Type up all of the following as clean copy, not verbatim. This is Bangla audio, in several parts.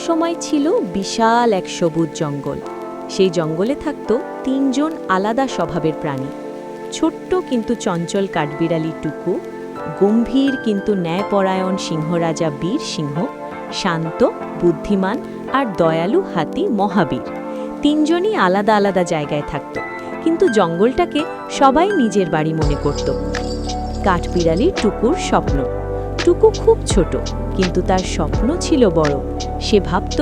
সময় ছিল বিশাল এক সবুজ জঙ্গল। সেই জঙ্গলে থাকত তিনজন আলাদা স্বভাবের প্রাণী। ছোট্ট কিন্তু চঞ্চল কাঠবিড়ালি টুকু, গম্ভীর কিন্তু ন্যায়পরায়ণ সিংহরাজা বীর সিংহ, শান্ত, বুদ্ধিমান আর দয়ালু হাতি মহাবীর। তিনজনই আলাদা আলাদা জায়গায় থাকত, কিন্তু জঙ্গলটাকে সবাই নিজের বাড়ি মনে করত। কাঠবিড়ালি টুকুর স্বপ্ন। টুকু খুব ছোট, কিন্তু তার স্বপ্ন ছিল বড়। সে ভাবত,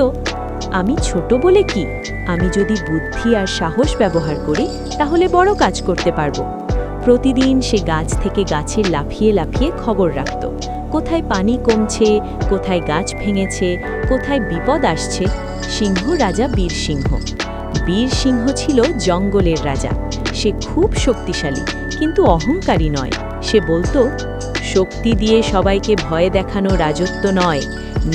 আমি ছোট বলে কি, আমি যদি বুদ্ধি আর সাহস ব্যবহার করি তাহলে বড় কাজ করতে পারবো। প্রতিদিন সে গাছ থেকে গাছে লাফিয়ে লাফিয়ে খবর রাখত, কোথায় পানি কমছে, কোথায় গাছ ভেঙেছে, কোথায় বিপদ আসছে। সিংহ রাজা বীর সিংহ। বীর সিংহ ছিল জঙ্গলের রাজা। সে খুব শক্তিশালী, কিন্তু অহংকারী নয়। সে বলতো, শক্তি দিয়ে সবাইকে ভয় দেখানো রাজত্ব নয়,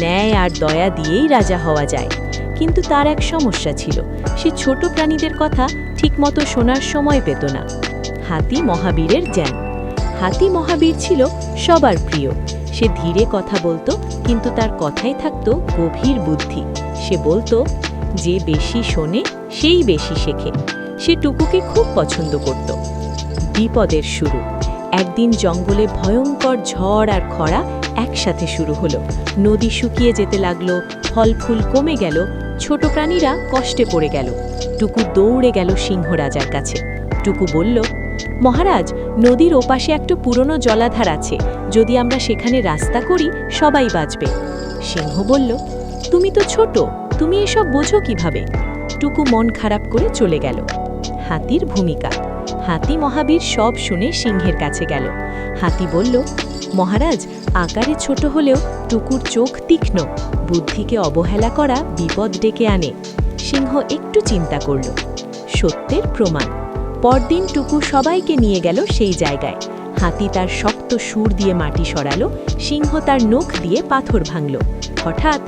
ন্যায় আর দয়া দিয়েই রাজা হওয়া যায়। কিন্তু তার এক সমস্যা ছিল, সে ছোট প্রাণীদের কথা ঠিকমতো শোনার সময় পেত না। হাতি মহাবীরের জ্ঞান। হাতি মহাবীর ছিল সবার প্রিয়। সে ধীরে কথা বলতো, কিন্তু তার কথায় থাকত গভীর বুদ্ধি। সে বলতো, যে বেশি শোনে সেই বেশি শেখে। সে টুকুকে খুব পছন্দ করত। বিপদের শুরু। একদিন জঙ্গলে ভয়ঙ্কর ঝড় আর খরা একসাথে শুরু হলো। নদী শুকিয়ে যেতে লাগলো, ফল ফুল কমে গেল, ছোট প্রাণীরা কষ্টে পড়ে গেল। টুকু দৌড়ে গেল সিংহ রাজার কাছে। টুকু বলল, মহারাজ, নদীর ওপাশে একটা পুরনো জলাধার আছে, যদি আমরা সেখানে রাস্তা করি সবাই বাঁচবে। সিংহ বলল, তুমি তো ছোট, তুমি এসব বোঝো কিভাবে? টুকু মন খারাপ করে চলে গেল। হাতির ভূমিকা। হাতি মহাবীর সব শুনে সিংহের কাছে গেল। হাতি বলল, মহারাজ, আকারে ছোট হলেও টুকুর চোখ তীক্ষ্ণ। বুদ্ধিকে অবহেলা করা বিপদ ডেকে আনে। সিংহ একটু চিন্তা করল। সত্যের প্রমাণ। পরদিন টুকু সবাইকে নিয়ে গেল সেই জায়গায়। হাতি তার শক্ত সুর দিয়ে মাটি সরালো, সিংহ তার নখ দিয়ে পাথর ভাঙল। হঠাৎ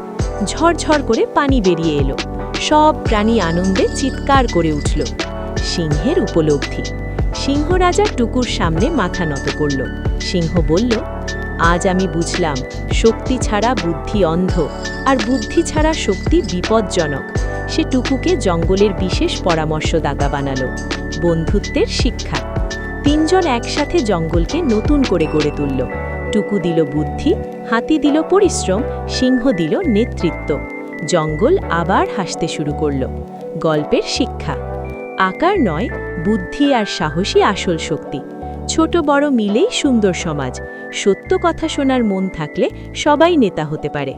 ঝরঝর করে পানি বেরিয়ে এলো। সব প্রাণী আনন্দে চিৎকার করে উঠল। সিংহের উপলব্ধি। সিংহ রাজা টুকুর সামনে মাথা নত করল। সিংহ বলল, আজ আমি বুঝলাম, শক্তি ছাড়া বুদ্ধি অন্ধ, আর বুদ্ধি ছাড়া শক্তি বিপজ্জনক। সে টুকুকে জঙ্গলের বিশেষ পরামর্শদাতা বানালো। বন্ধুত্বের শিক্ষা। তিনজন একসাথে জঙ্গলকে নতুন করে গড়ে তুলল। টুকু দিল বুদ্ধি, হাতি দিল পরিশ্রম, সিংহ দিল নেতৃত্ব। জঙ্গল আবার হাসতে শুরু করল। গল্পের শিক্ষা। আকার নয়, বুদ্ধি আর সাহসী আসল শক্তি। ছোট বড় মিলেই সুন্দর সমাজ। সত্য কথা শোনার মন থাকলে সবাই নেতা হতে পারে।